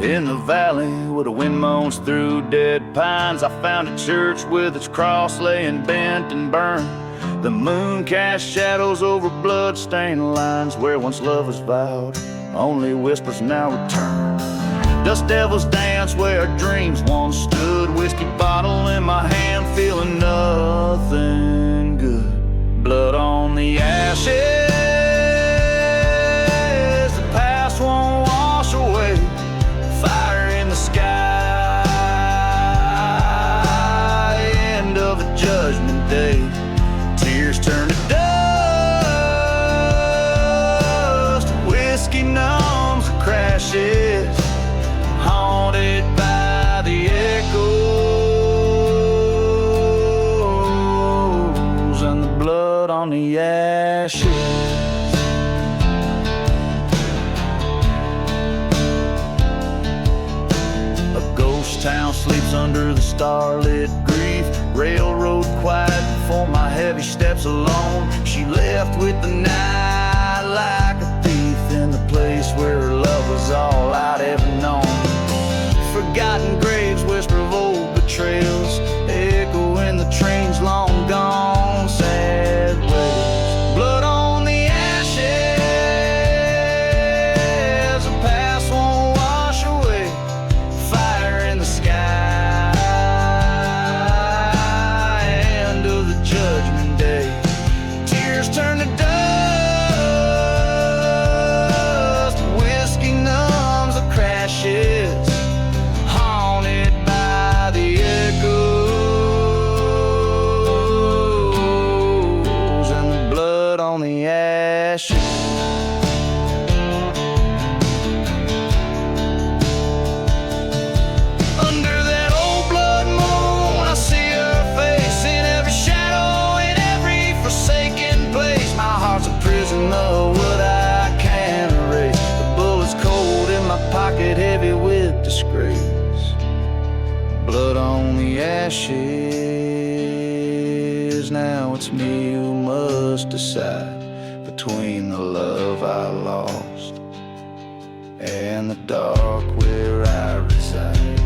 In the valley where the wind moans through dead pines, I found a church with its cross laying bent and burned. The moon cast shadows over blood-stained lines where once love was vowed, only whispers now return. Dust devils dance where our dreams once stood. Whiskey bottle in my hand, feeling nothing good. Blood on the ashes, the past won't wash away. Fire in the sky, end of a judgment day. Tears turn to dust, whiskey numbs the crashes, haunted by the echoes and the blood on the ashes. A ghost town sleeps under the starlit grief. Railroad quiet before my heavy steps alone. She left with the night like a thief in the place where her love was all I'd ever known. Forgotten graves whisper of old betrayals, echo in the train's long gone sad ways. Blood on the ashes, the past won't wash away. Fire in the sky, end of the judgment day. Tears turn to dust, whiskey numbs the crashes, haunted by the echoes and the blood on the ashes. Under that old blood moon, I see her face in every shadow, in every forsaken place. My heart's a prison of what I can't erase. The bullet's cold in my pocket, heavy with disgrace. Blood on the ashes, now it's me who must decide between the love I lost and the dark where I reside.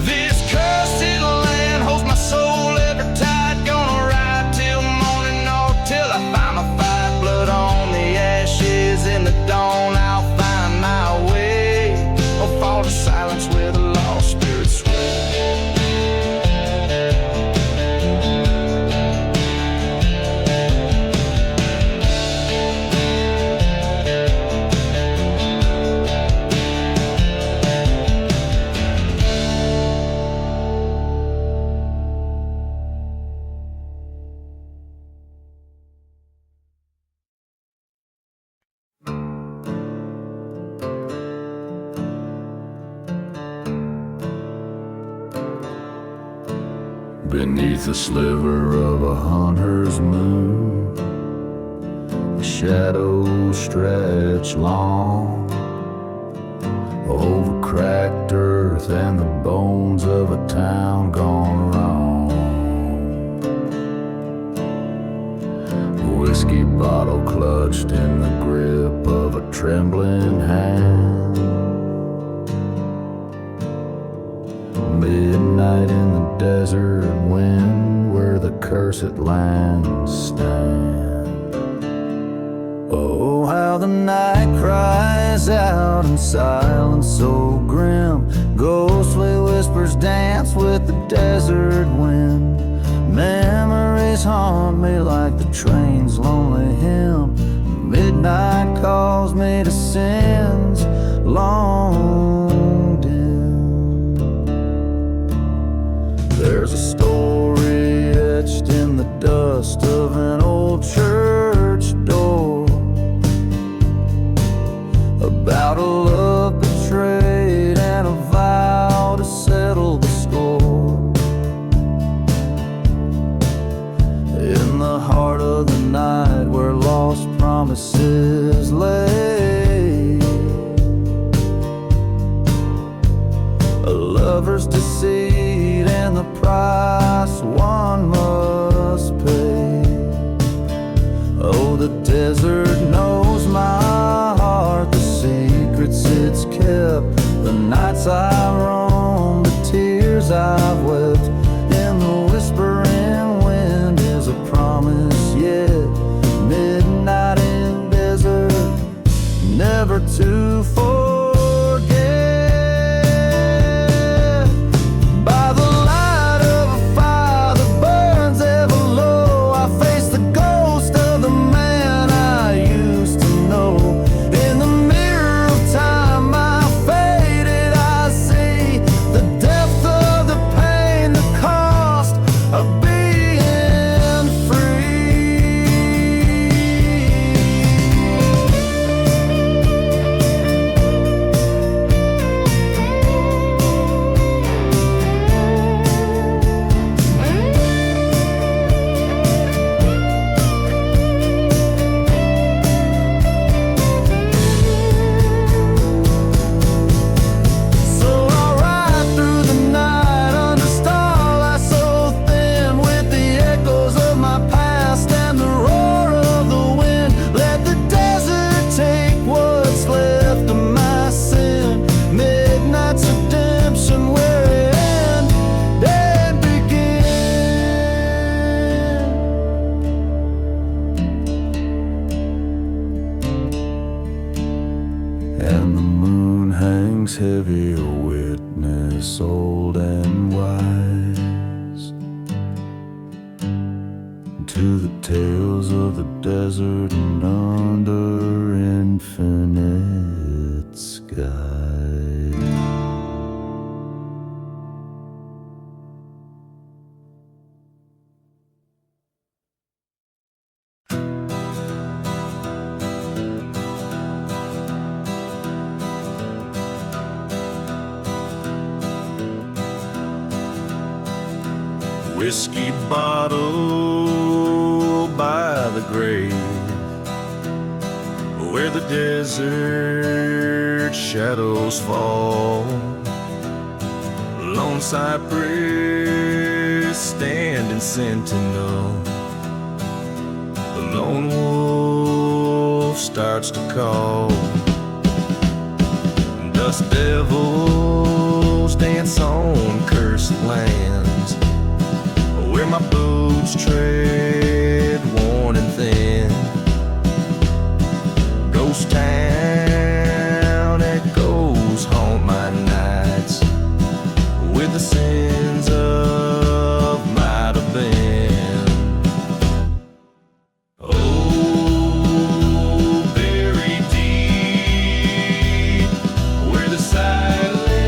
This cursed land holds my soul ever tight. Gonna ride till morning or till I find my fight. Blood on the ashes, in the dawn I'll find my way, or fall to silence where the lost spirits sway. Beneath a sliver of a hunter's moon, the shadows stretch long over cracked earth and the bones of a town gone wrong. A whiskey bottle clutched in the grip of a trembling hand. Midnight in the desert wind where the cursed lands stand. Oh, how the night cries out in silence so grim. Ghostly whispers dance with the desert wind. Memories haunt me like the train's lonely hymn. Midnight calls me to sins long dim. There's a story etched in the dust of an old church door about a love betrayed and a vow to settle the score. In the heart of the night where lost promises lay, a lover's deceit and the price one must pay. Oh, the desert knows my heart, the secrets it's kept, the night nights I roam, the tears I've wept, and the whispering wind is a promise yet. Midnight in desert, never to forget. By the light of a fire that burns ever low, I face the ghost of the man I used to know. In the mirror of time I faded, I see the depth of the pain, the cost of being free. So I ride through the night under starlight so thin, with the echoes of my past and the roar of the wind. Let the desert take what's left of my sin. Midnight's redemption, where it end and begin. And the moon hangs heavy, a witness old and wise, to the tales of the desert and under infinite sky. Whiskey bottle by the grave, where the desert shadows fall. Lone cypress standing sentinel, the lone wolf starts to call. Dust devils dance on cursed lands, where my boots tread worn and thin. Ghost town echoes haunt my nights, with the sins of might have been. Oh, buried deep, where the silence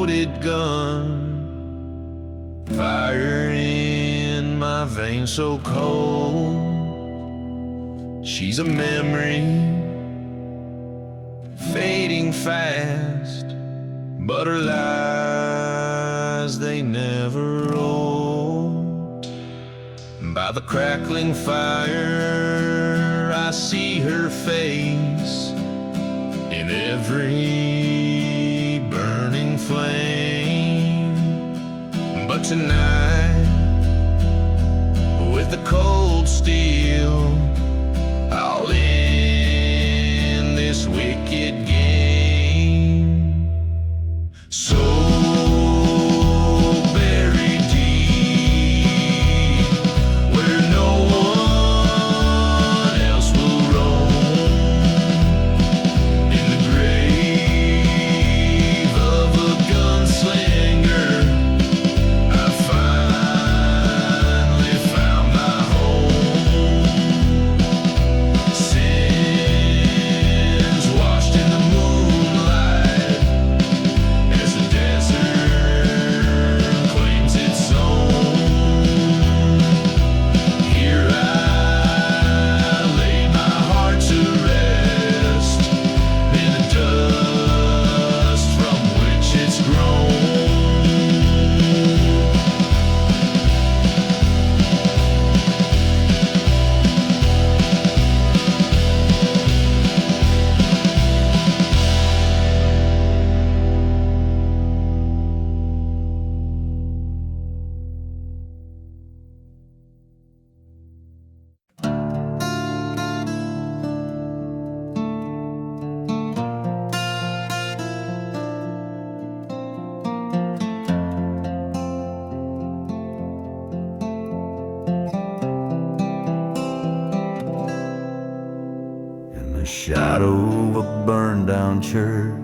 loaded gun, fire in my veins so cold. She's a memory, fading fast, but her lies, they never old. By the crackling fire, I see her face in every burning flame. But tonight, with the cold steel, I'll end this wicked game. So buried deep, where no one else will roam, in the grave of a gunslinger, I finally found my home. Sins washed in the moonlight as the desert claims its own. Here I lay my heart to rest in the dust from which it's grown. In the shadow of a burned down church,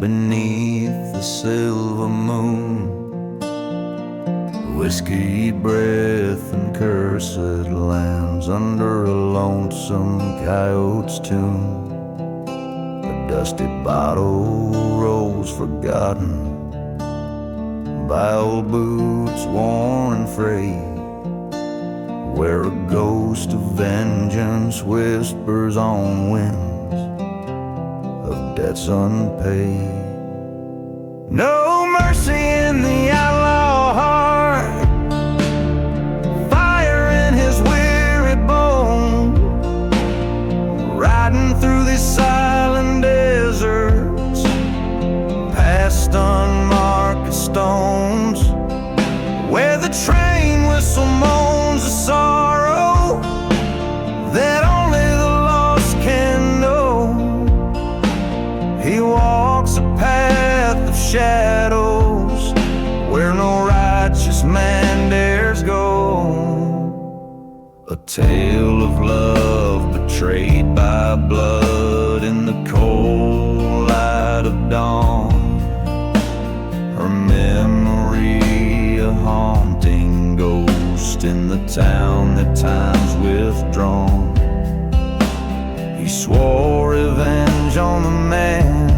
beneath the silver moon, whiskey breath and cursed lands under a lonesome coyote's tune. A dusty bottle rolls forgotten by old boots worn and frayed, where a ghost of vengeance whispers on winds of debts unpaid. No mercy in the outlaw heart, fire in his weary bone, riding through these silent deserts, past unmarked stones, where the train whistle moans a sorrow that only the lost can know. He walks a path of shadows where no righteous man dares go. A tale of love betrayed by blood in the cold light of dawn. Her memory a haunting ghost in the town that time's withdrawn. He swore revenge on the man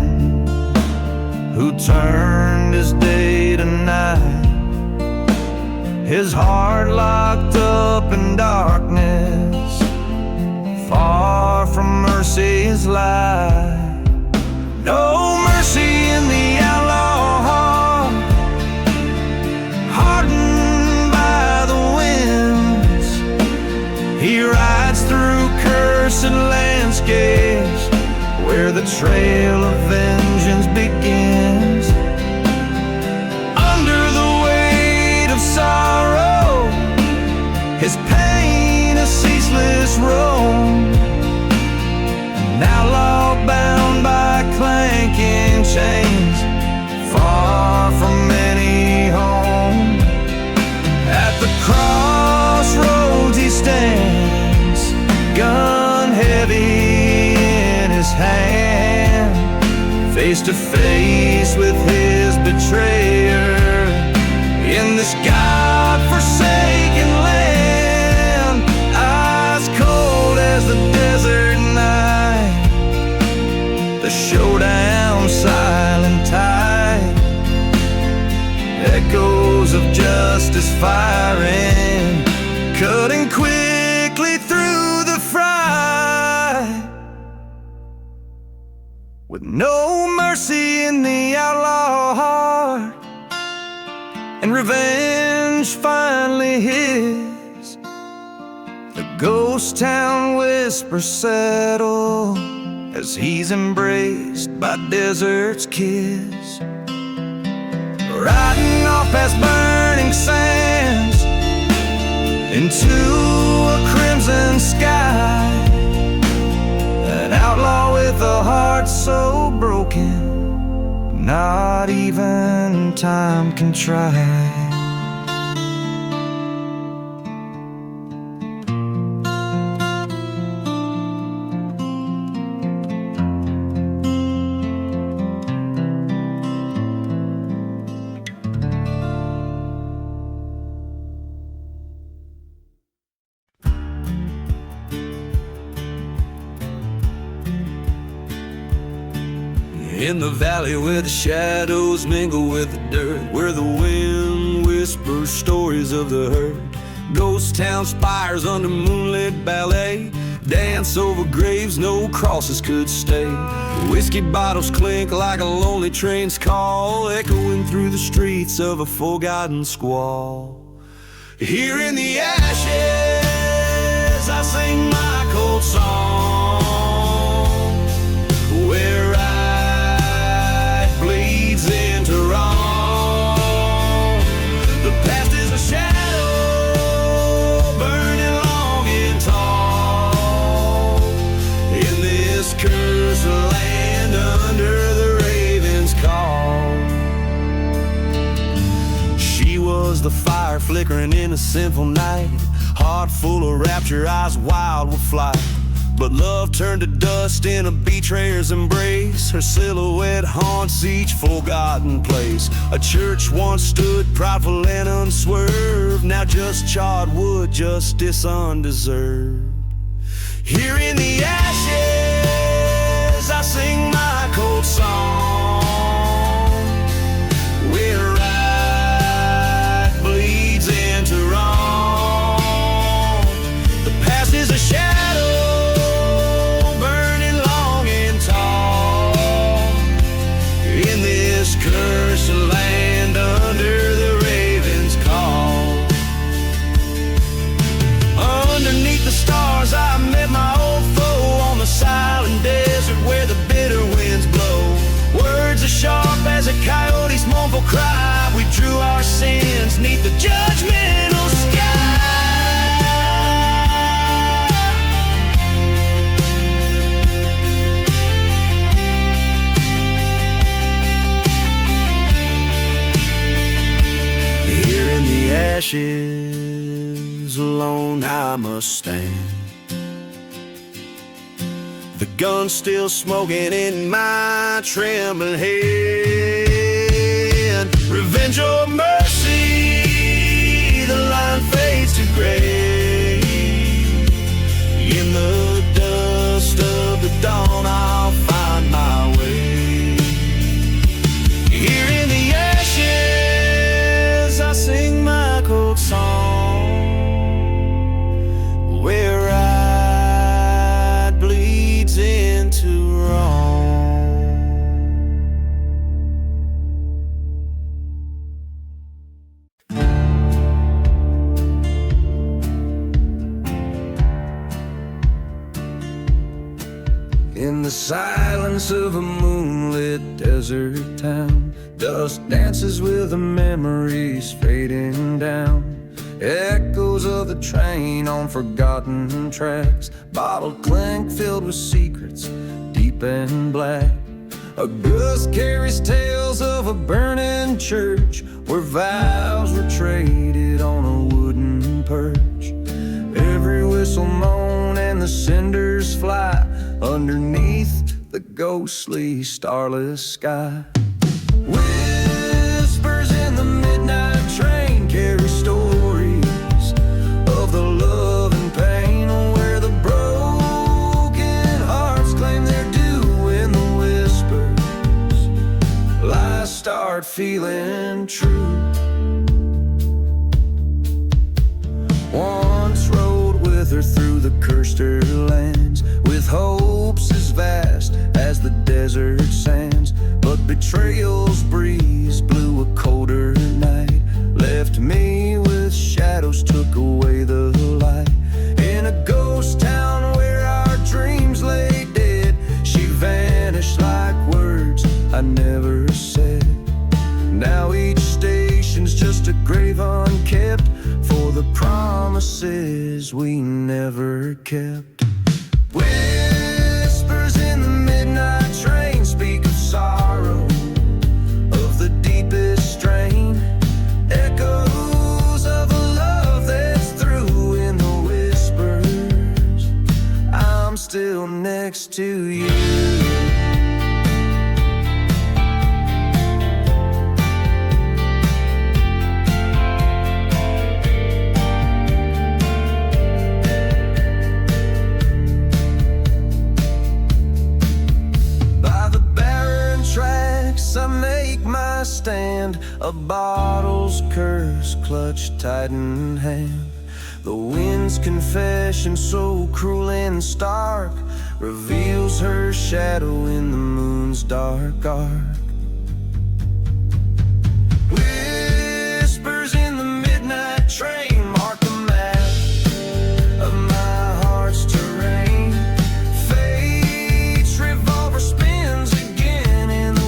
who turned his day to night, his heart locked up in darkness, far from mercy's light. No mercy in the outlaw heart, hardened by the winds. He rides through cursed landscapes where the trail of vengeance begins. Under the weight of sorrow, his pain a ceaseless roam. An outlaw bound by clanking chains, far from any home. At the crossroads he stands, gun heavy in his hand, face to face with his betrayer in this God-forsaken land. Ice cold as the desert night, the showdown silent tide. is firing, cutting quickly through the fry. With no mercy in the outlaw heart, and revenge finally his. The ghost town whispers settle as he's embraced by desert's kiss. Riding off past burning sands into a crimson sky, an outlaw with a heart so broken, not even time can try. In the valley where the shadows mingle with the dirt, where the wind whispers stories of the herd, ghost town spires under moonlit ballet, dance over graves no crosses could stay. Whiskey bottles clink like a lonely train's call, echoing through the streets of a forgotten squall. Here in the ashes I sing my cold song, where into wrong. The past is a shadow burning long and tall in this cursed land under the raven's call. She was the fire flickering in a sinful night, heart full of rapture, eyes wild with flight. But love turned to dust in a betrayer's embrace. Her silhouette haunts each forgotten place. A church once stood prideful and unswerved, now just charred wood, justice undeserved. Here in the ashes I sing my cold song, where right bleeds into wrong. The past is a shadow cursed land under the raven's call. Underneath the stars I met my old foe on the silent desert where the bitter winds blow. Words as sharp as a coyote's mournful cry, we drew our sins neath the judgmental sky. Ashes alone I must stand, the gun still smoking in my trembling hand. Revenge or mercy, the line fades to gray. In the dust of the dawn I'll find my way. Here in the ashes I sing my cold song, where right bleeds into wrong. In the silence of a moonlit desert town, dust dances with the memories fading down. Echoes of the train on forgotten tracks, bottled clink filled with secrets deep and black. A ghost carries tales of a burning church where vows were traded on a wooden perch. Every whistle moan and the cinders fly underneath the ghostly starless sky. Whispers in the midnight train carry stories of the love and pain, where the broken hearts claim their due in the whispers. Lies start feeling true. Once rode with her through the cursed lands, with hopes as vast as the desert sands. But betrayal's breeze blew a colder night, left me with shadows, took away the light. In a ghost town where our dreams lay dead, she vanished like words I never said. Now each station's just a grave unkept for the promises we never kept. Whispers in the midnight train speak of sorrow, of the deepest strain. Echoes of a love that's through in the whispers. I'm still next to you. I make my stand, a bottle's curse clutched tight in hand. The wind's confession, so cruel and stark, reveals her shadow in the moon's dark arc. Whispers in the midnight train mark the map of my heart's terrain. Fate's revolver spins again in the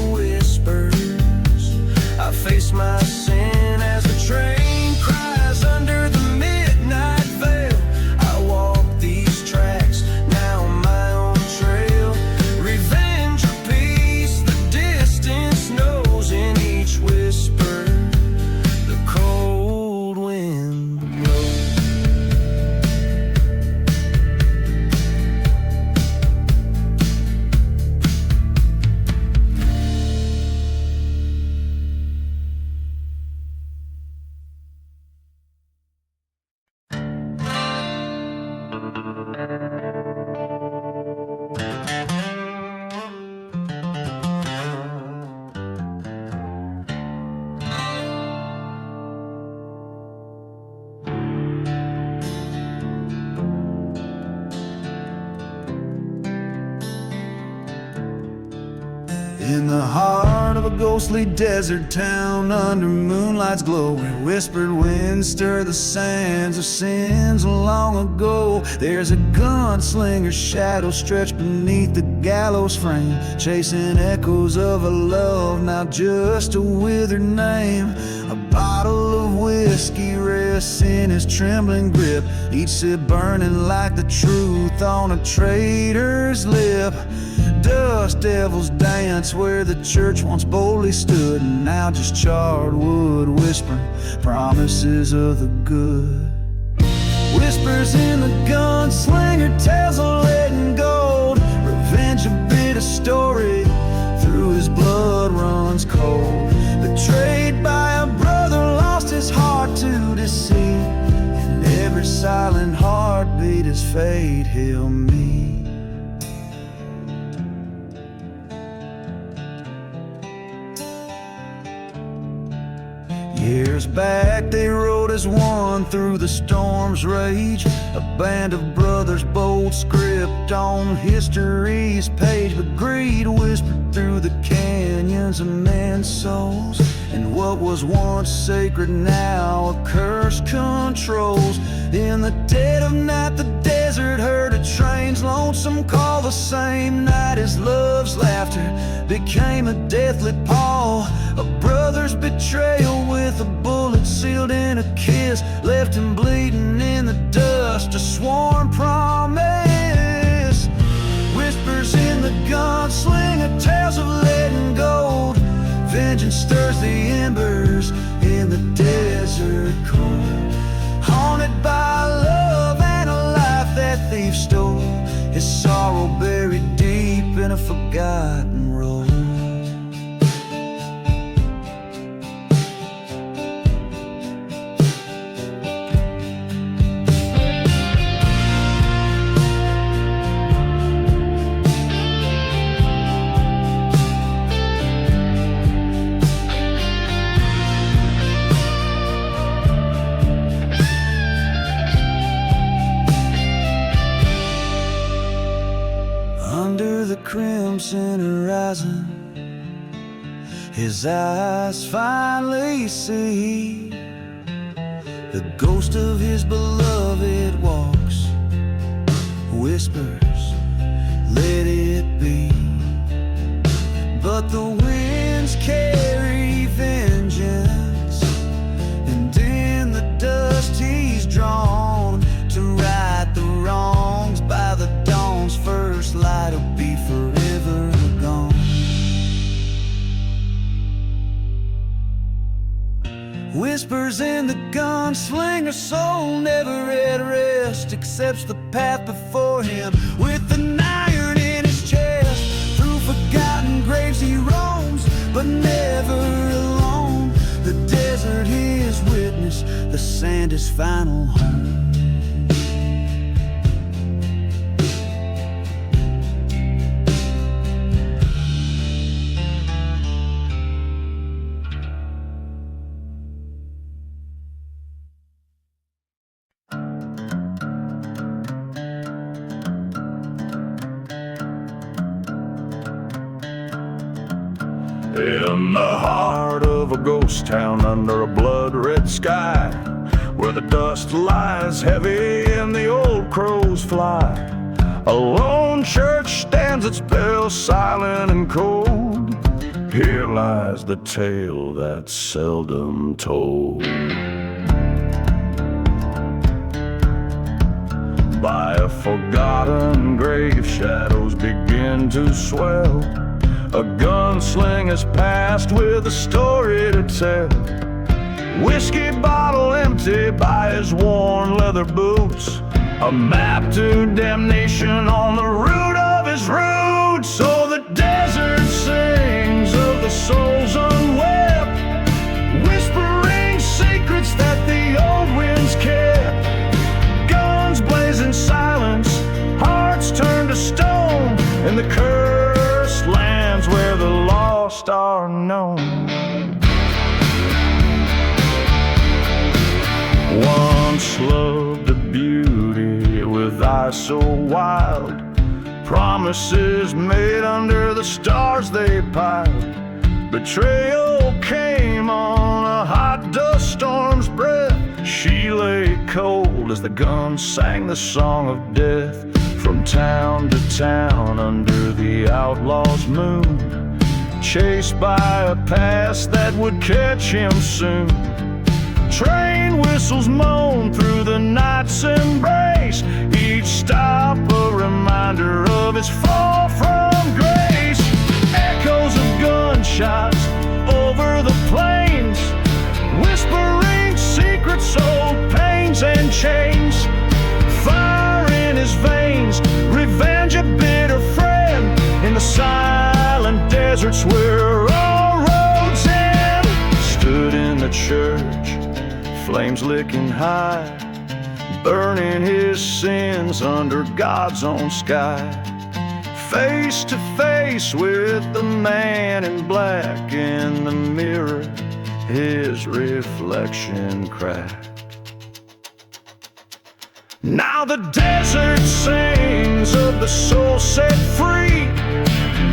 I face my sin as the train cries under the midnight veil. I walk these tracks, now my own trail. Revenge or peace, the distance knows in each whisper. The cold wind blows. In the heart of a ghostly desert town, under moonlight's glow, where whispered winds stir the sands of sins of long ago. There's a gunslinger's shadow stretched beneath the gallows frame, chasing echoes of a love now just a withered name. A bottle of whiskey rests in his trembling grip, each sip burning like the truth on a traitor's lip. Dust devils dance where the church once boldly stood, and now just charred wood whispering promises of the good. Whispers in the gunslinger tells of lead and gold, revenge a bitter story, through his blood runs cold. Betrayed by a brother, lost his heart to deceit, and every silent heartbeat is fate he'll meet. Years back they rode as one through the storm's rage, a band of brothers, bold script on history's page. But greed whispered through the canyons of men's souls, and what was once sacred now a curse controls. In the dead of night the desert heard a train's lonesome call. The same night his love's laughter became a deathly pall. A brother's betrayal with a bullet sealed in a kiss left him bleeding in the dust, a sworn promise. Whispers in the gunslinger, tales of lead and gold. Vengeance stirs the embers in the desert cold. Haunted by love and a life that thief stole, his sorrow buried deep in a forgotten road. his eyes finally see the ghost of his beloved walks, whispers, let it be. But the winds carry vengeance, and in the dust he's drawn to right the wrongs. By the dawn's first light he'll be forever gone. Whispers in the gunslinger's soul, never at rest, accepts the path before him with an iron in his chest. Through forgotten graves he roams, but never alone. The desert his witness, the sand his final home. In the heart of a ghost town under a blood-red sky, where the dust lies heavy and the old crows fly, a lone church stands its bell silent and cold. Here lies the tale that's seldom told. By a forgotten grave, shadows begin to swell. A gunslinger's past with a story to tell. Whiskey bottle empty by his worn leather boots, a map to damnation on the root of his roots. So the desert sings of the souls unwept, whispering secrets that the old winds kept. Guns blaze in silence, hearts turn to stone, and the cursed lands where the lost are known. Once loved a beauty with eyes so wild, promises made under the stars they piled. Betrayal came on a hot dust storm's breath. She lay cold as the guns sang the song of death. From town to town under the outlaw's moon, chased by a past that would catch him soon. Train whistles moan through the night's embrace, each stop a reminder of his fall from grace. Echoes of gunshots over the plains, whispering secrets, old pains and chains. Fire in his veins, revenge a bitter friend, in the silent deserts where all roads end. Stood in the church, flames licking high, burning his sins under God's own sky. Face to face with the man in black, in the mirror his reflection cracked. Now the desert sings of the soul set free,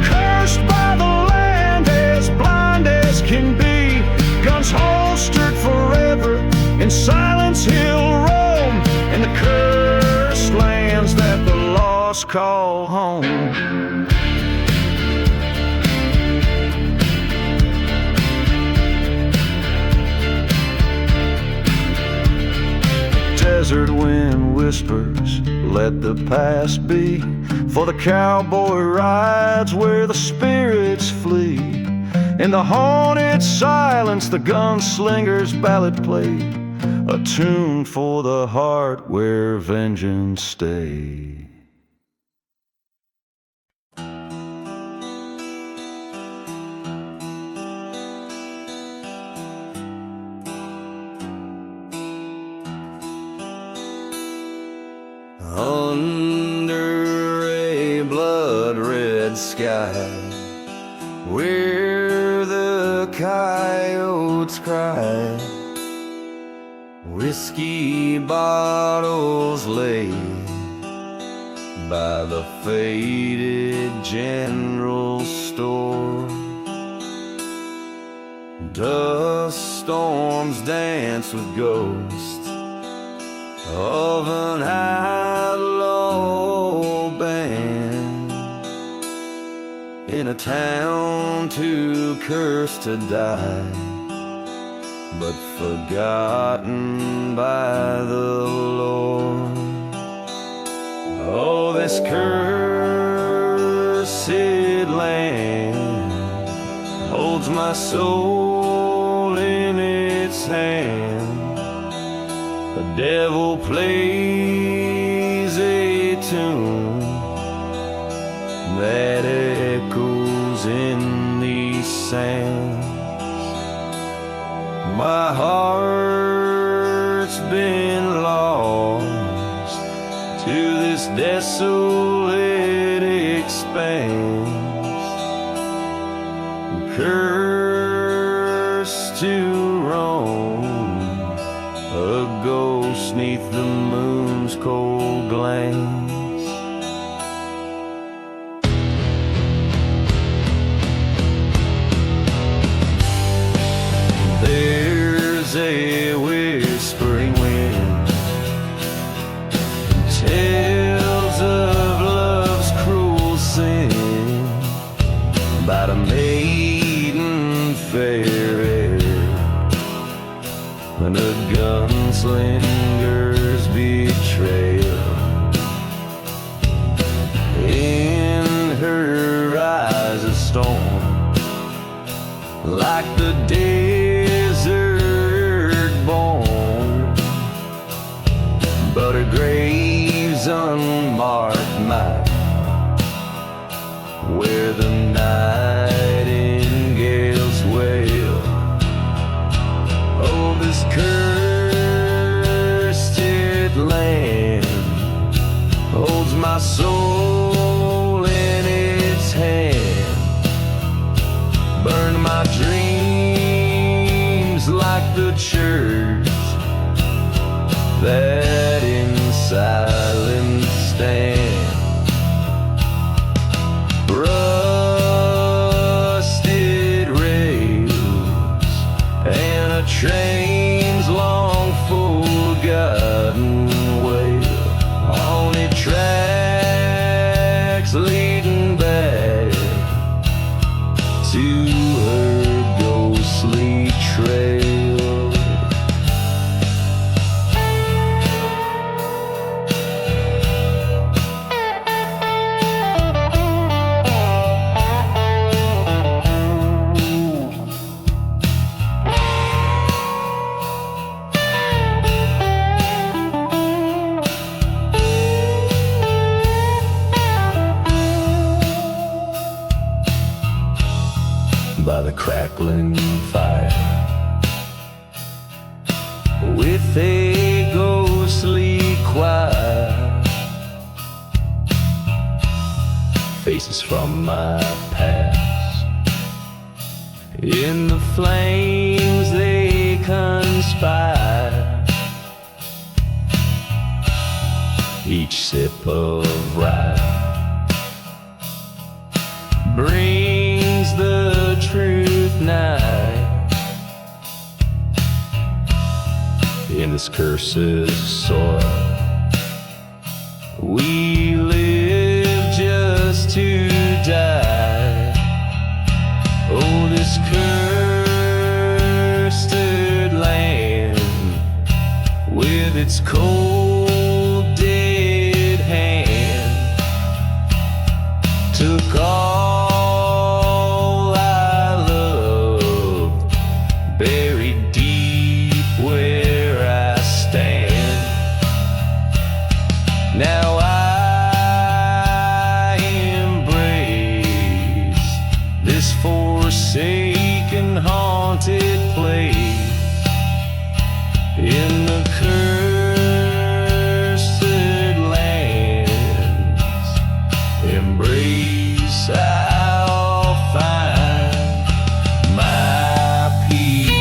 cursed by the land, as blind as can be. Guns holstered forever, in silence he'll roam, in the cursed lands that the lost call home. Desert wind whispers, let the past be, for the cowboy rides where the spirits flee. In the haunted silence the gunslinger's ballad played, a tune for the heart where vengeance stays. Under a blood-red sky, where the coyotes cry, whiskey bottles lay by the faded general store. Dust storms dance with ghosts of an outlaw band in a town too cursed to die, but forgotten by the Lord. Oh, this cursed land holds my soul in its hand. The devil plays a tune that echoes in these sands. My heart's been lost to this desolate expanse, cursed to roam, a ghost 'neath the moon's cold glance. There's a whispering wind, tales of love's cruel sin, about a maiden fair and a gunslinger's betrayal. In her eyes a storm, like the desert born, but her grave's unmarked mine, where the nightingales wail. Oh, this cursed land holds my soul in its hand, burned my dreams like the church that in silence stands. Rusted rails and a train's long forgotten wail, haunted tracks leading back to her ghostly trail. By the crackling fire, with a ghostly choir, faces from my past, in the flames they conspire. Each sip of rye brings the truth nigh. In this cursed soil we live just to die. Oh, this cursed land with its cold dead hand took all I loved, buried deep where I stand. Now I embrace this forsaken, haunted place in the cursed lands. Embrace, I'll find my peace.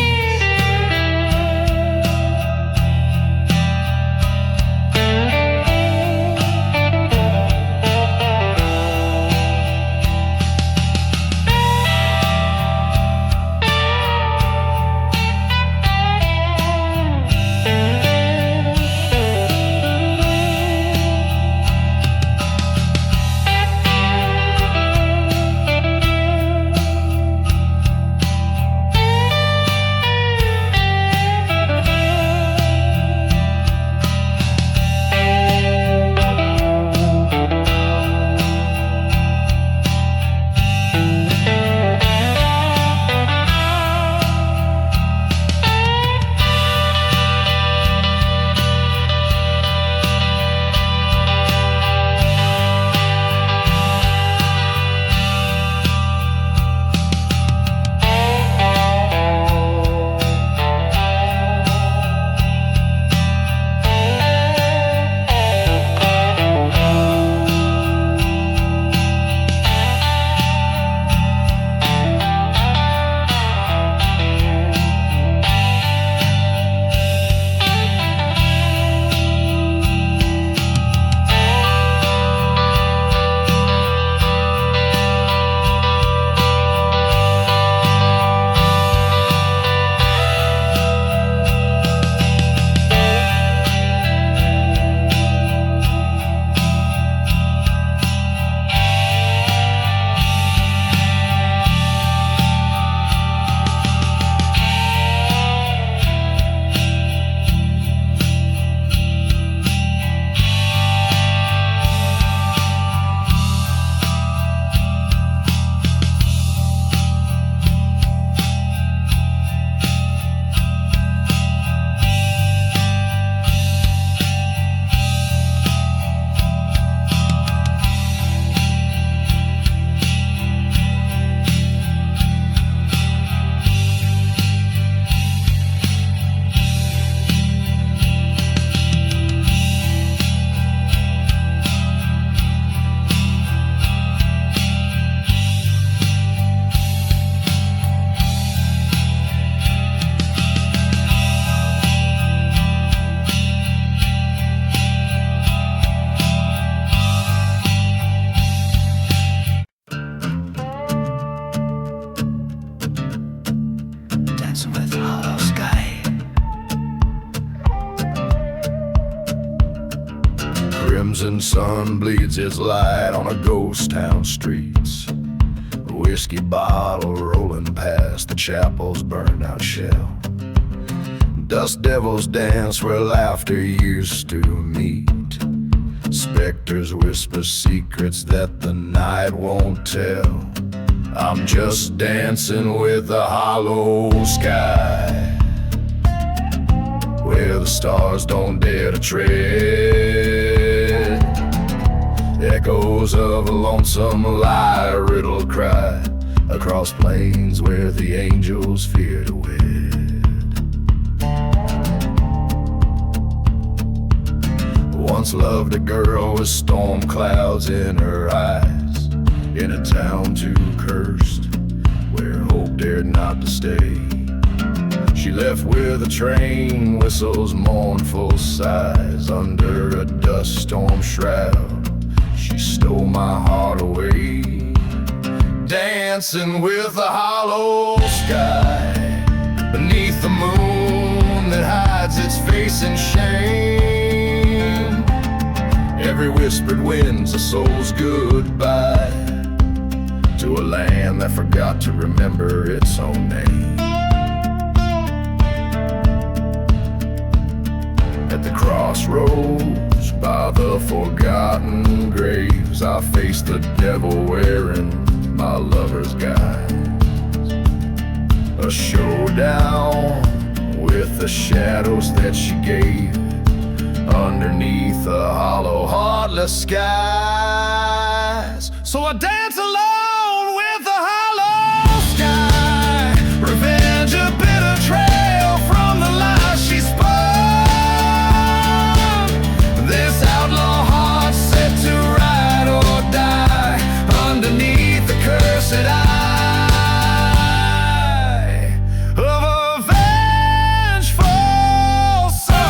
crimson sun bleeds its light on a ghost town streets. A whiskey bottle rolling past the chapel's burned out shell. Dust devils dance where laughter used to meet. Specters whisper secrets that the night won't tell. I'm just dancing with a hollow sky, where the stars don't dare to tread. Echoes of a lonesome lie riddle cry across plains where the angels fear to wed. Once loved a girl with storm clouds in her eyes, in a town too cursed, where hope dared not to stay. She left with a train whistle's mournful sighs. Under a dust storm shroud, she stole my heart away. Dancing with a hollow sky, beneath the moon that hides its face in shame. Every whispered wind's a soul's goodbye to a land that forgot to remember its own name. At the crossroads by the forgotten graves, I face the devil wearing my lover's guise. A showdown with the shadows that she gave underneath the hollow, heartless skies. So I dance alone with the hollow sky. Revenge, a bitter trail from the lies she spun. This outlaw heart set to ride or die underneath the cursed eye of a vengeful sun.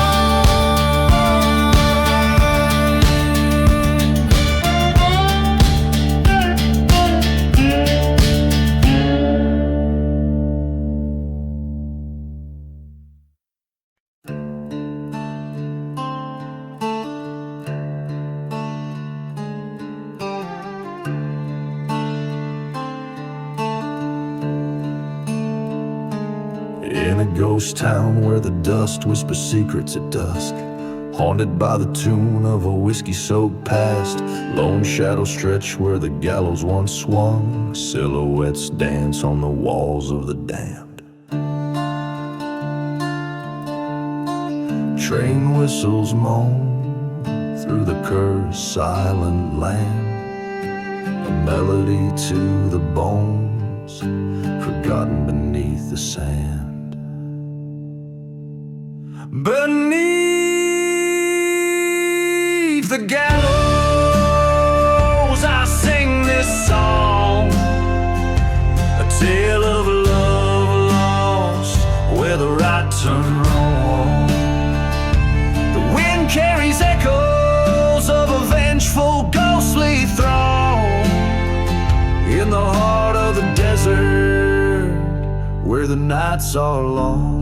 In a ghost town where the dust whispers secrets at dusk, haunted by the tune of a whiskey-soaked past, lone shadows stretch where the gallows once swung, silhouettes dance on the walls of the damned. Train whistles moan through the cursed silent land, a melody to the bones forgotten beneath the sand. Beneath the gallows I sing this song, a tale of love lost where the right turned wrong. The wind carries echoes of a vengeful ghostly throng in the heart of the desert where the nights are long.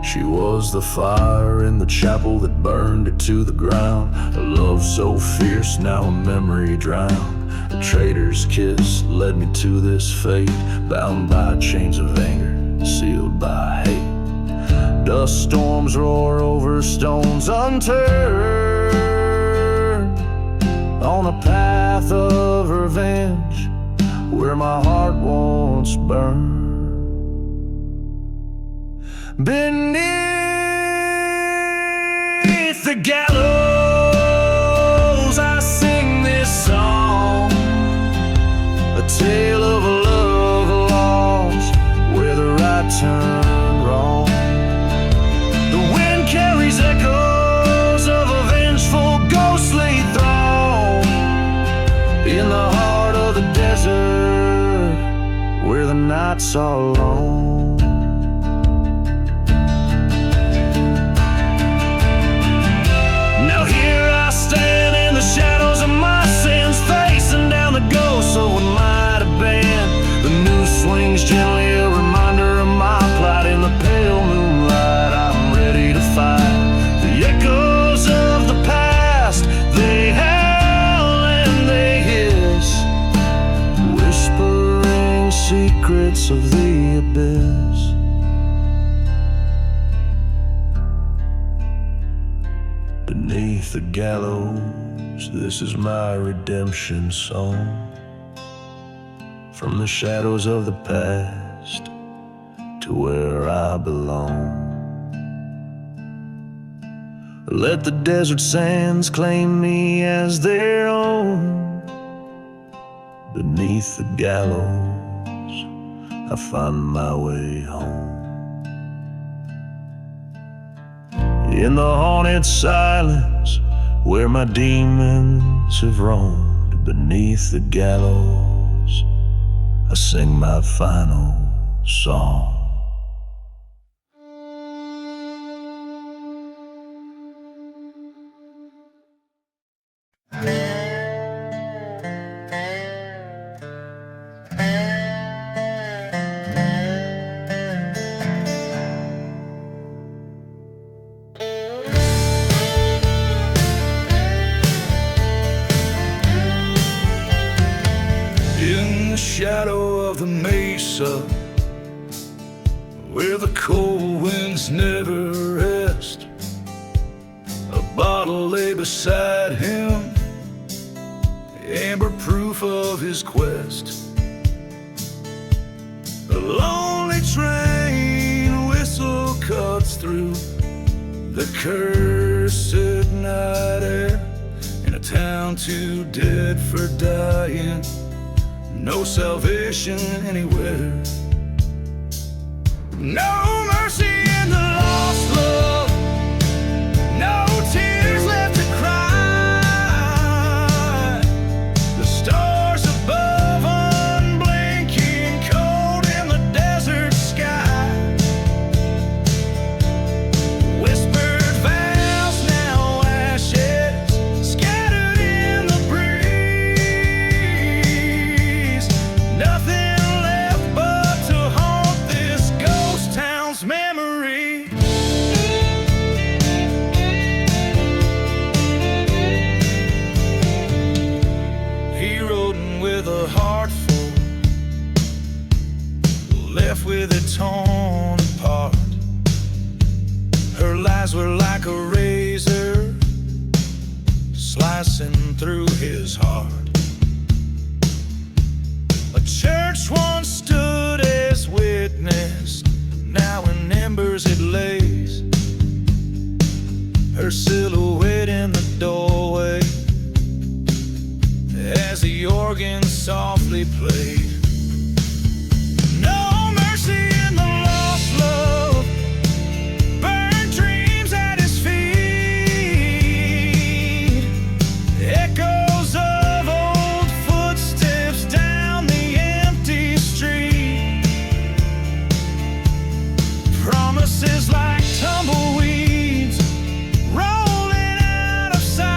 She was the fire in the chapel that burned her to the ground, a love so fierce now a memory drowned. A traitor's kiss led me to this fate, bound by chains of anger, sealed by hate. Dust storms roar over stones unturned, on a path of revenge where my heart once burned. Beneath the gallows I sing this song, a tale of a love lost where the right turned wrong. The wind carries echoes of a vengeful ghostly throng in the heart of the desert where the nights are long. Stand in the shadows of my sins, facing down the ghosts of what might have been. The noose swings gently, a reminder of my plight in the pale moonlight. I'm ready secrets of the abyss. Beneath the gallows, this is my redemption song. From the shadows of the past to where I belong. Let the desert sands claim me as their own. Beneath the gallows, I find my way home. In the haunted silence where my demons have roamed. Beneath the gallows, I sing my final song. In the shadow of the mesa, where the cold winds never rest, a bottle lay beside him, amber proof of his quest. A lonely train whistle cuts through the cursed night air, in a town too dead for dying, no salvation anywhere. No mercy in the lost love, no tears left to cry. The stars above unblinking, cold in the desert sky. Whispered vows, now ashes, scattered in the breeze. Nothing left but to haunt this ghost town's memory. He rode in with a heart full, left with it torn apart. Her lies were like a razor, slicing through his heart. A church once stood as witness, now in embers it lays. Her silhouette in the doorway as the organ softly played. No mercy in the lost love, burned dreams at his feet. Echoes of old footsteps down the empty street. Promises like tumbleweeds rolling out of sight.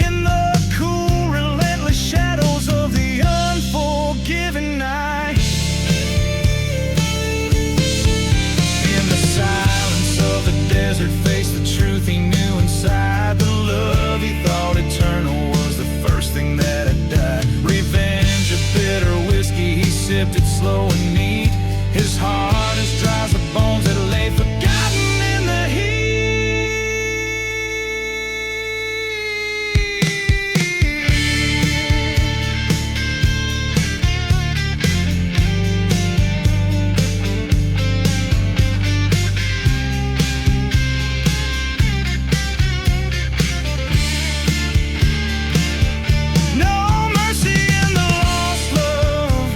In the cool, relentless shadows of the unforgiving night. In the silence of the desert, faced the truth he knew inside. The love he thought eternal was the first thing that had died. Revenge, a bitter whiskey, he sipped it slow and neat. His heart as dry as the bones that lay forgotten in the heat. No mercy in the lost love,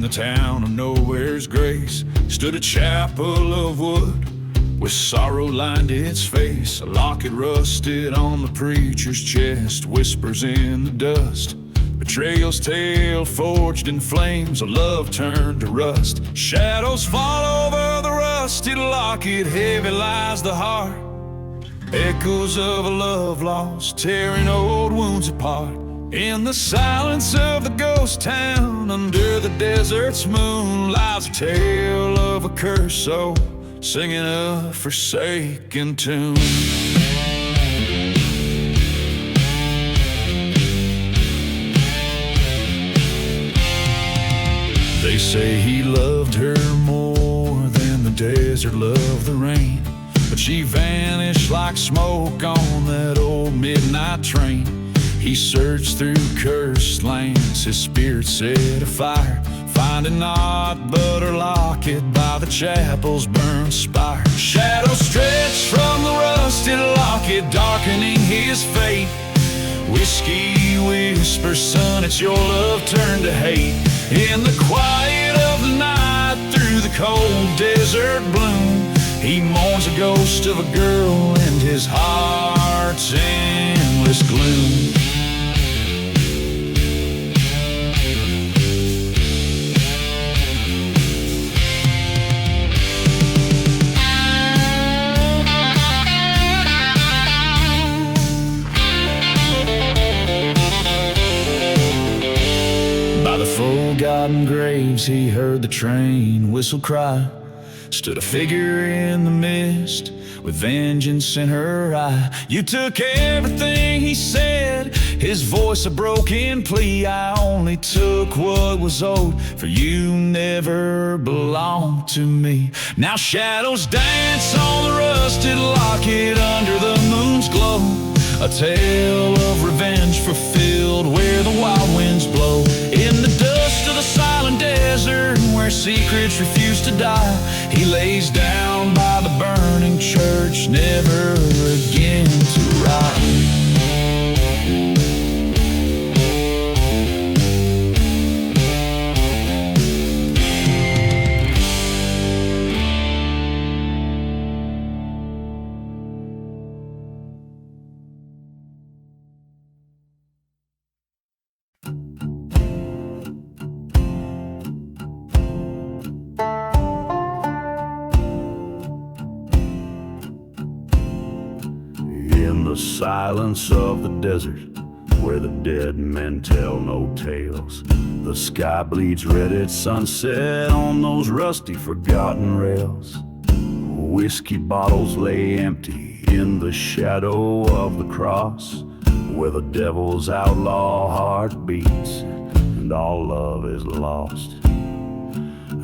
the town of nowhere's grace stood a chapel of wood, with sorrow lined its face. A locket rusted on the preacher's chest, whispers in the dust. Betrayal's tale forged in flames, a love turned to rust. Shadows fall over the rusted locket, heavy lies the heart. Echoes of a love lost, tearing old wounds apart. In the silence of the ghost town, under the desert's moon, lies a tale of a cursed soul, singing a forsaken tune. They say he loved her more than the desert loved the rain, but she vanished like smoke on that old midnight train. He searched through cursed lands, his spirit set afire, finding naught but her locket by the chapel's burned spire. Shadows stretch from the rusted locket, darkening his fate. Whiskey whispers, son, it's your love turned to hate. In the quiet of the night, through the cold desert bloom, he mourns the ghost of a girl and his heart's endless gloom. Forgotten graves, he heard the train whistle cry. Stood a figure in the mist with vengeance in her eye. You took everything he said, his voice a broken plea. I only took what was owed, for you never belonged to me. Now shadows dance on the rusted locket under the moon's glow, a tale of revenge fulfilled where the wild winds blow. In the dust of the silent desert, where secrets refuse to die, he lays down by the burning church, never again to rise. In the silence of the desert, where the dead men tell no tales, the sky bleeds red at sunset on those rusty, forgotten rails. Whiskey bottles lay empty in the shadow of the cross, where the devil's outlaw heart beats and all love is lost.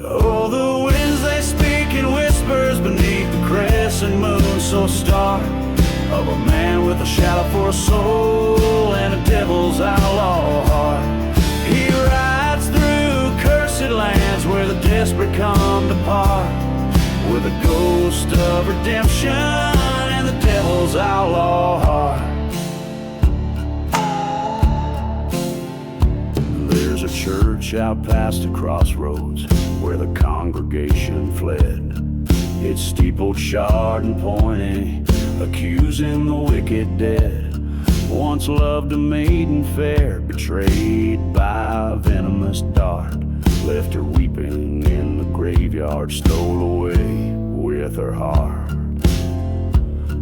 Oh, the winds they speak in whispers beneath the crescent moon so stark, of a man with a shadow for a soul and a devil's outlaw heart. He rides through cursed lands where the desperate come to part, with a ghost of redemption and the devil's outlaw heart. There's a church out past the crossroads where the congregation fled, its steeple charred and pointing, accusing the wicked dead. Once loved a maiden fair, betrayed by a venomous dart, left her weeping in the graveyard, stole away with her heart.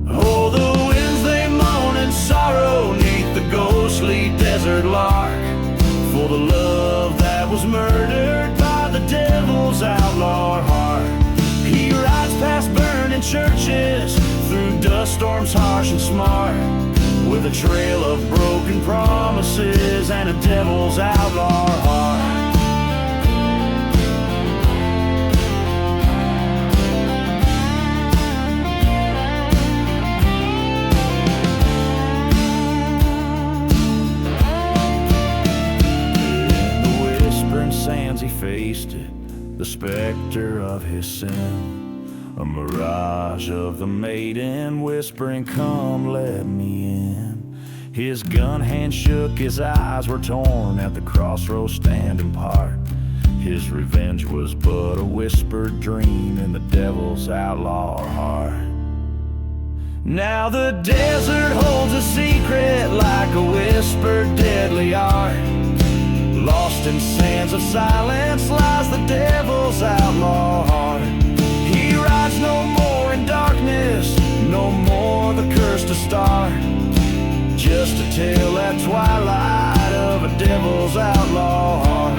Oh, the winds they moan in sorrow neath the ghostly desert lark, for the love that was murdered by the devil's outlaw heart. He rides past burning churches, through dust storms harsh and smart, with a trail of broken promises and a devil's outlaw heart. In the whispering sands he faced it, the specter of his sin, a mirage of the maiden whispering, come let me in. His gun hand shook, his eyes were torn at the crossroads standing apart. His revenge was but a whispered dream in the devil's outlaw heart. Now the desert holds a secret like a whispered deadly art. Lost in sands of silence lies the devil's outlaw heart. He rides no more in darkness, no more the curse to start. Just to tell that twilight of a devil's outlaw heart.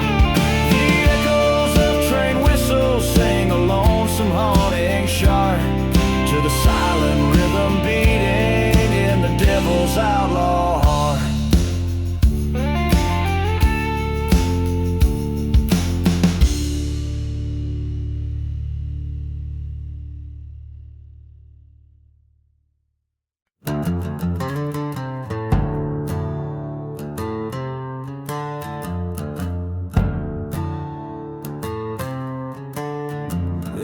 The echoes of train whistles sing a lonesome haunting sharp to the silent rhythm beating in the devil's outlaw heart.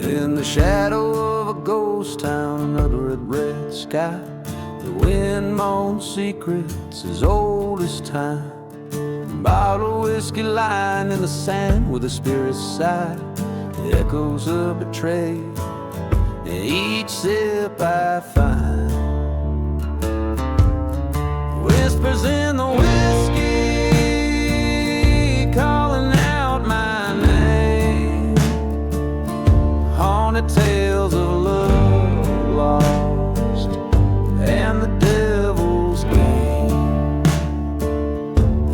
In the shadow of a ghost town under a red sky, the wind moans secrets as old as time. Bottle whiskey lying in the sand where the spirits sigh, the echoes of betrayal in each sip I find. Whispers in the whiskey calling out my name. Haunted tales of love lost and the devil's game.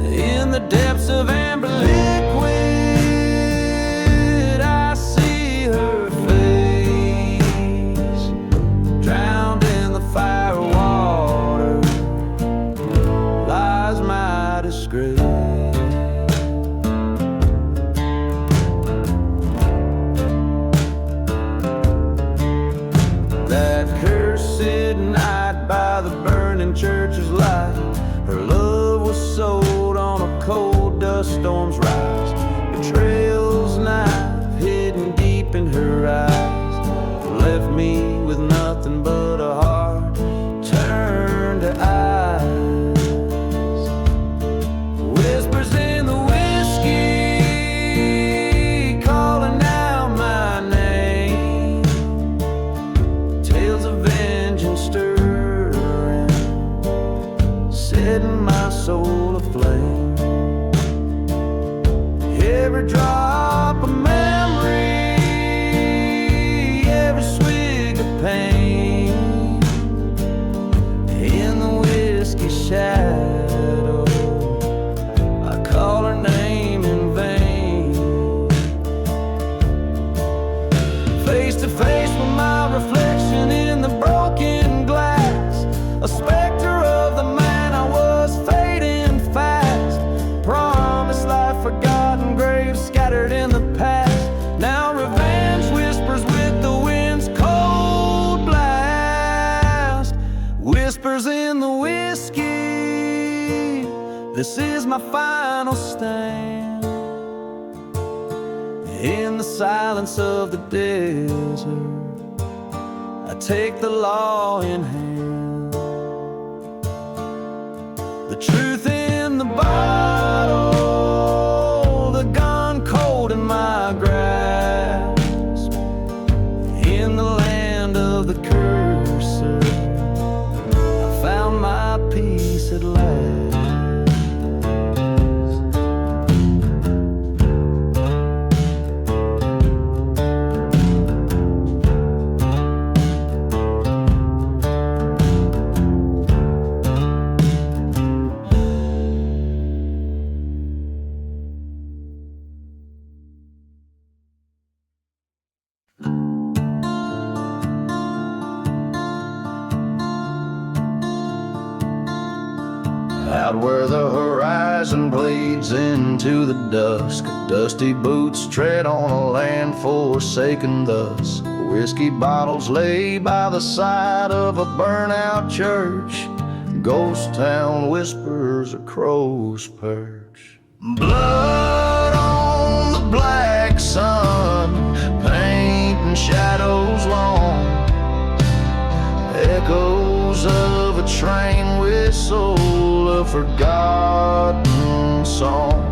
In the depths of amber liquid, I see her face, drowned in the fire water lies my disgrace. By the burning church's light, her love was sold on a cold dust storm's rise. Betrayal's knife hidden deep in her eyes left me with nothing but a heart turned to ice. Whispers in the whiskey calling out my name. Tales of vengeance stir, setting my soul aflame. Every drop of memory, every swig of pain. In the whiskey shadow, I call her name in vain. Face to face with my reflection in the broken glass, a specter of the man I was fading fast. Promised life forgotten, graves scattered in the past. Now revenge whispers with the wind's cold blast. Whispers in the whiskey, this is my final stand. In the silence of the desert, I take the law in hand. The truth in the bottle, the gun cold in my grasp. In the land of the cursor, I found my peace at last. Out where the horizon bleeds into the dusk, dusty boots tread on a land forsaken thus. Whiskey bottles lay by the side of a burnout church. Ghost town whispers a crow's perch. Blood on the black sun, painting shadows long. Echoes of a train whistle, a forgotten song.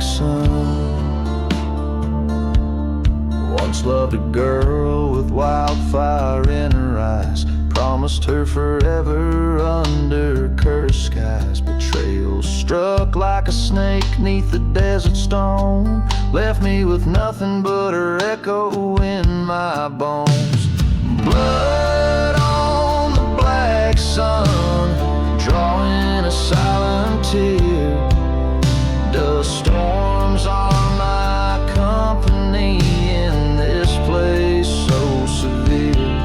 black sun. Once loved a girl with wildfire in her eyes, promised her forever under cursed skies. Betrayal struck like a snake 'neath the desert stone, left me with nothing but her echo in my bones. Blood on the black sun, drawing a silent tear. Dust storms are my company in this place so severe.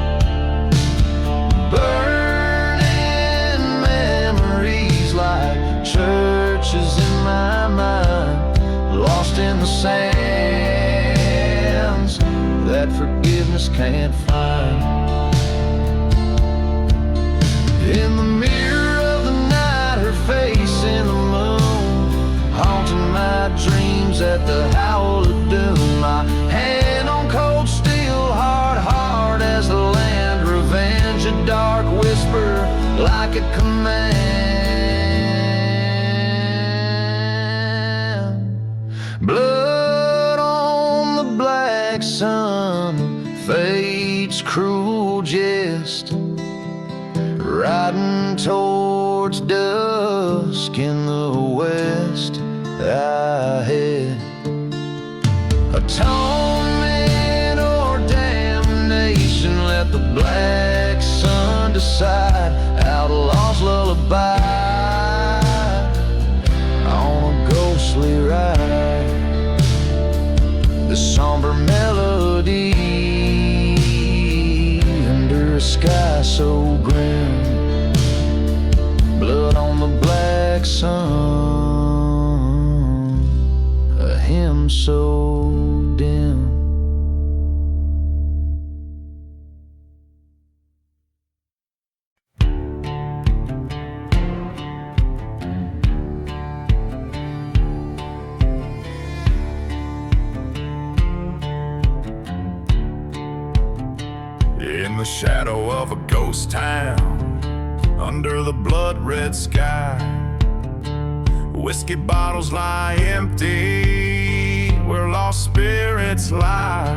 Burning memories like churches in my mind, lost in the sands that forgiveness can't find. In the mirror of the night, her face in the moon, haunting my dreams at the howl of doom. My hand on cold steel, hard as the land. Revenge, a dark whisper like a command. Blood on the black sun, fate's cruel jest, riding towards dusk in the west. I head atonement or damnation, let the black sun decide. Outlaw's lullaby on a ghostly ride. The somber melody under a sky so grim. Blood on the black sun, a hymn so dim. In the shadow of a ghost town, under the blood-red sky, whiskey bottles lie empty where lost spirits lie.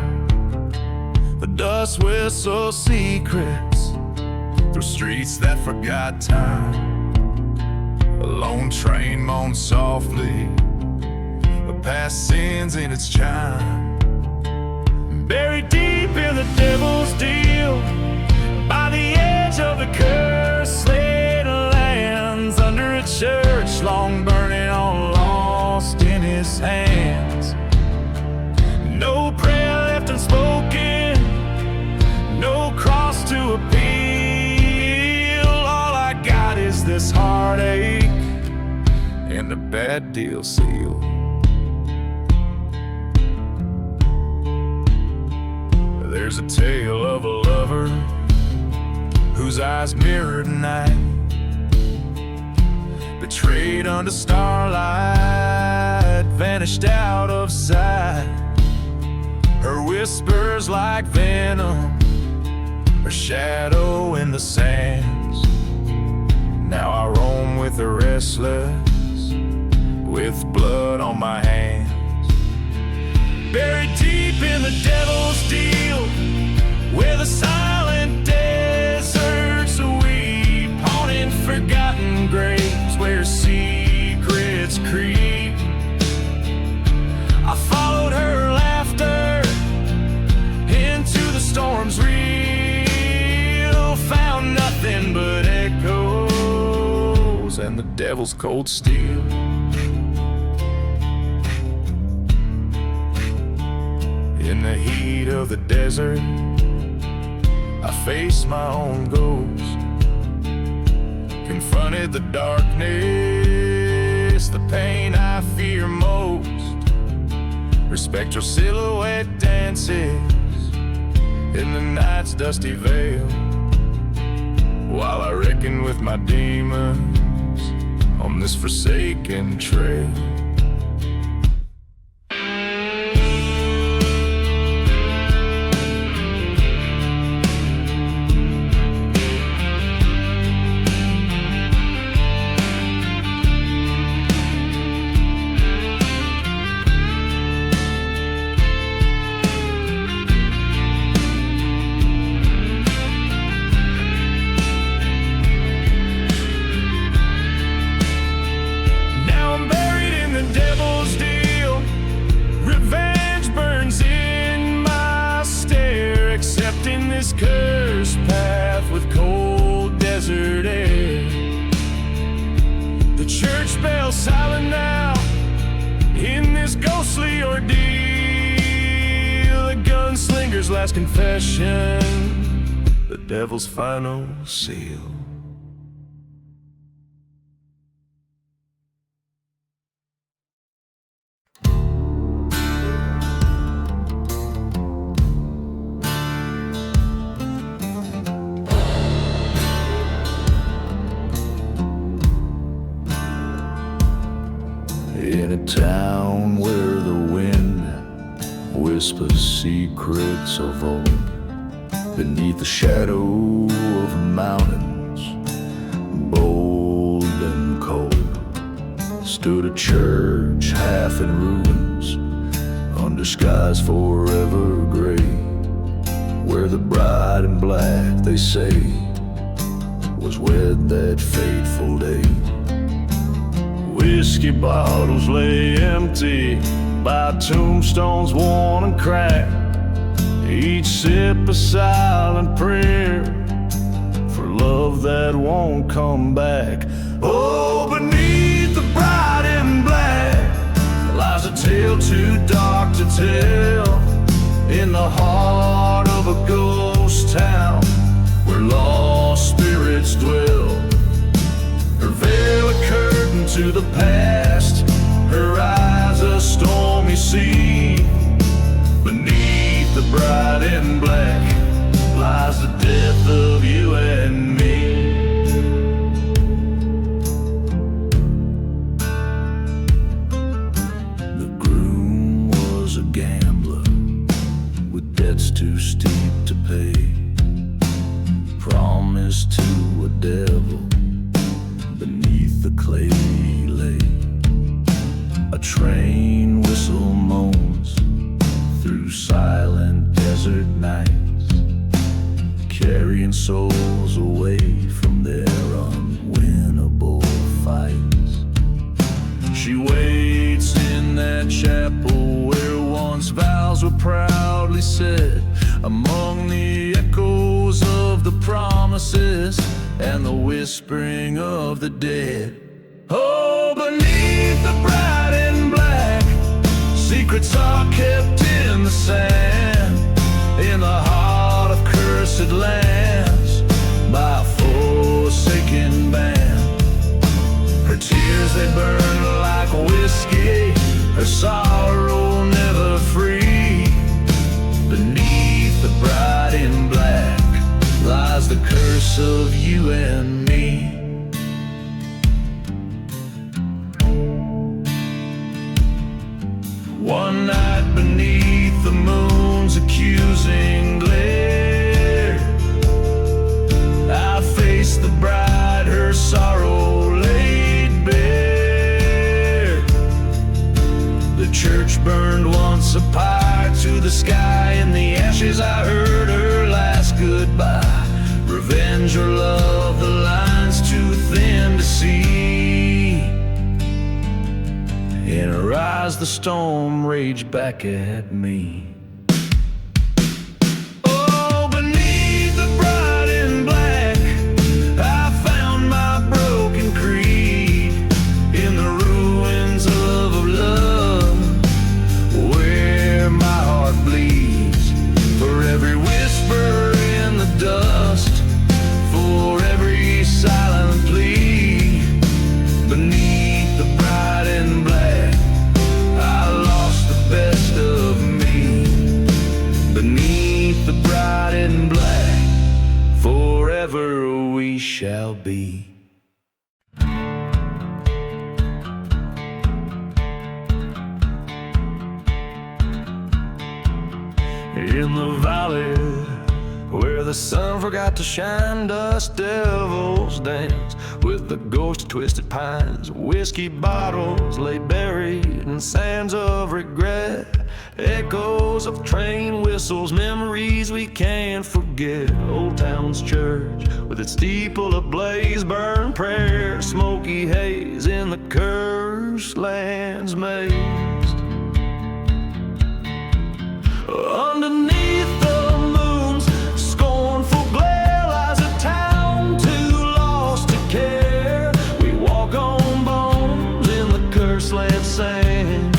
The dust whistles secrets through streets that forgot time. A lone train moans softly, the past sins in its chime. Buried deep in the devil's deal, by the edge of the cursed lands, under a church long burning on, lost in his hands. No prayer left unspoken, no cross to appeal. All I got is this heartache and a bad deal seal. There's a tale of a lover whose eyes mirrored night, betrayed under starlight, vanished out of sight. Her whispers like venom, her shadow in the sands. Now I roam with the restless, with blood on my hands. Buried deep in the devil's deal, where the silent deserts weep, haunting forgotten graves where secrets creep. I followed her laughter into the storm's reel, found nothing but echoes and the devil's cold steel. In the heat of the desert, I faced my own ghost, confronted the darkness, the pain I fear most. Respect your silhouette dances in the night's dusty veil, while I reckon with my demons on this forsaken trail. Sinner's last confession, the devil's final seal. In a town where the wind whispers secrets of old, beneath the shadow of mountains, bold and cold, stood a church half in ruins, under skies forever gray, where the bride in black, they say, was wed that fateful day. Whiskey bottles lay empty by tombstones worn and cracked, each sip a silent prayer for love that won't come back. Oh, beneath the bride in black lies a tale too dark to tell, in the heart of a ghost town where lost spirits dwell. Her veil a curtain to the past, her eyes a stormy sea. Beneath the bride in black lies the death of you and me. The groom was a gambler with debts too steep to pay, promised to a devil beneath the clay he lay. A train whistle moans through silent desert nights, carrying souls away from their unwinnable fights. She waits in that chapel where once vows were proudly said, among the echoes of the promises and the whispering of the dead. Oh, beneath the bride in black, secrets are kept in the sand, in the heart of cursed lands, by a forsaken band. Her tears, they burn like whiskey, her sorrow never free. Beneath the bride in black lies the curse of you and me. One night beneath the moon's accusing glare, I faced the bride, her sorrow laid bare. The church burned once a pyre to the sky, in the ashes I heard her last goodbye. Revenge or love, the line's too thin to see. In her eyes the storm raged back at me. Oh, beneath the bride in black, I found my broken creed, in the ruins of love, where my heart bleeds. For every whisper in the dust, for every silent plea, beneath the bride in black, I lost the best of me. Beneath the bride in black, forever we shall be. In the valley where the sun forgot to shine, dust devils dance with the ghost of twisted pines. Whiskey bottles lay buried in sands of regret, echoes of train whistles, memories we can't forget. Old town's church with its steeple ablaze, burned prayer, smoky haze in the cursed land's maze. Underneath the moon's scornful glare lies a town too lost to care. We walk on bones in the cursed land sand,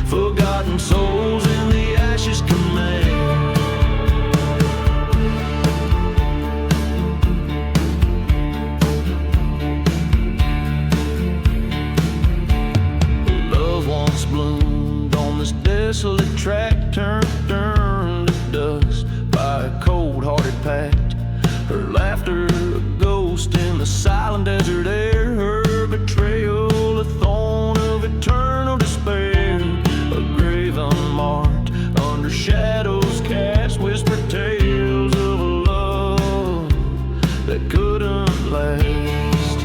forgotten souls in the ashes command. desolate track turned to dust by a cold-hearted pact. Her laughter, a ghost in the silent desert air. Her betrayal, a thorn of eternal despair. A grave unmarked, under shadows cast, whispered tales of a love that couldn't last.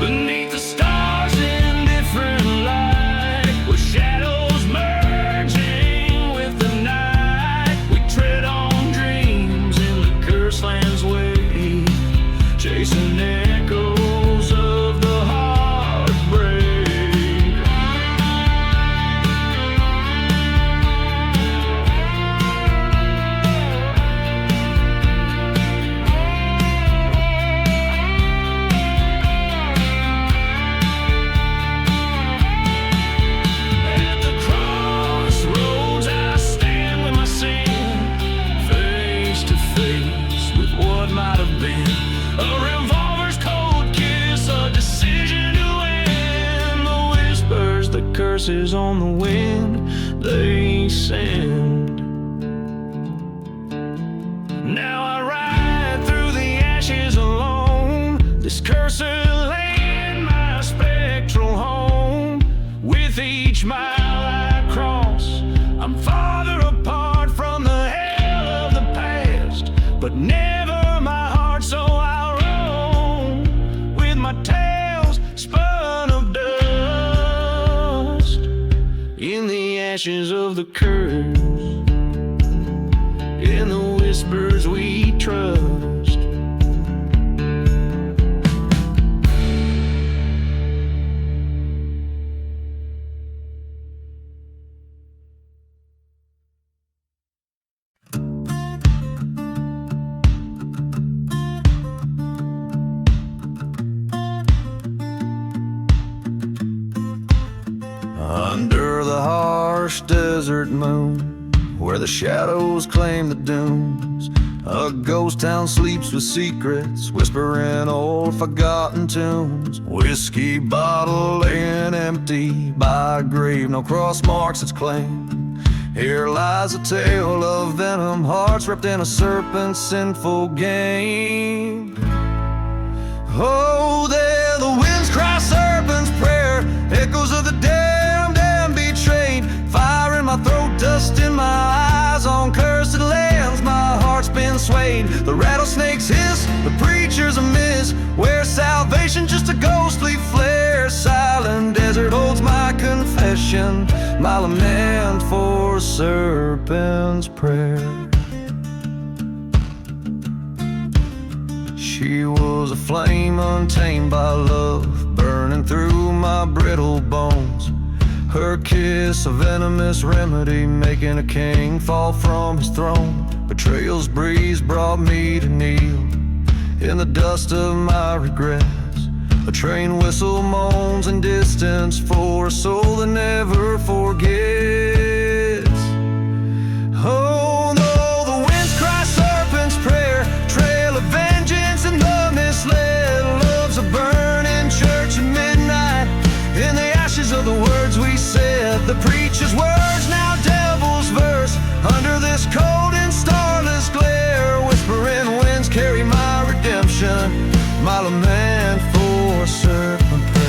Beneath the stars in different light, with shadows merging with the night, we tread on dreams in the cursed land's way, chasing echoes of the heartbreak. At the crossroads I stand with my sin, face to face with what might have been. A revolver's cold kiss, a decision to end. The whispers, the curses on the wind, they send. Now I ride through the ashes alone, this cursed land, my spectral home. With each mile I cross, I'm farther apart from the hell of the past, but never my heart, so I roam with my tales spun of dust in the ashes of the curse, in the whispers we trust. Under the harsh desert moon, where the shadows claim the dunes, a ghost town sleeps with secrets, whispering old forgotten tunes. Whiskey bottle laying empty by a grave, no cross marks its claim. Here lies a tale of venom, hearts wrapped in a serpent's sinful game. Oh, there the winds cry serpent's prayer, echoes of the damned and betrayed. Fire in my throat, dust in my eyes, on cursed lands my heart's been swayed. The rattlesnakes hiss, the preachers amiss, where salvation just a ghostly flare. Silent desert holds my confession, my lament for serpent's prayer. She was a flame untamed by love, burning through my brittle bones. Her kiss a venomous remedy, making a king fall from his throne. Betrayal's breeze brought me to kneel in the dust of my regrets. A train whistle moans in distance for a soul that never forgets. Oh no, the winds cry serpent's prayer, trail of vengeance and the misled. Love's a burning church at midnight, in the ashes of the words we said. The preacher's words, now devil's verse, under this cold and starless glare. Whispering winds carry my redemption, my lament for serpent prayer.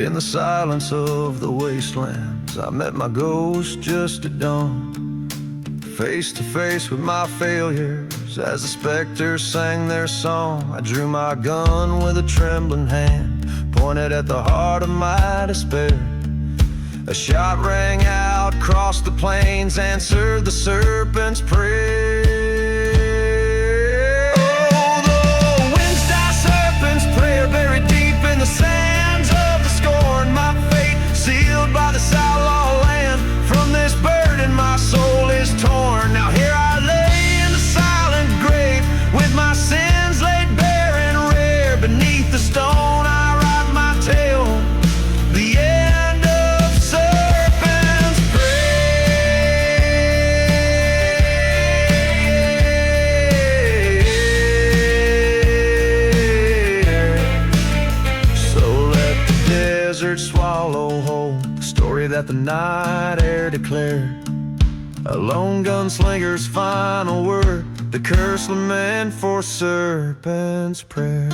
In the silence of the wastelands, I met my ghost just at dawn, face to face with my failures. As the specters sang their song, I drew my gun with a trembling hand, pointed at the heart of my despair. A shot rang out across the plains, answered the serpent's prayer. Oh, the winds die serpent's prayer, buried deep in the sands of the scorn. My fate sealed by this outlaw land, from this burden my soul is torn. Now here I lay in the silent grave, with my sins laid bare and rare. Beneath the stone I write my tale, the end of serpent's prayer. desert swallow whole, a story that the night air declared. A lone gunslinger's final word, the curse lament for serpent's prayer.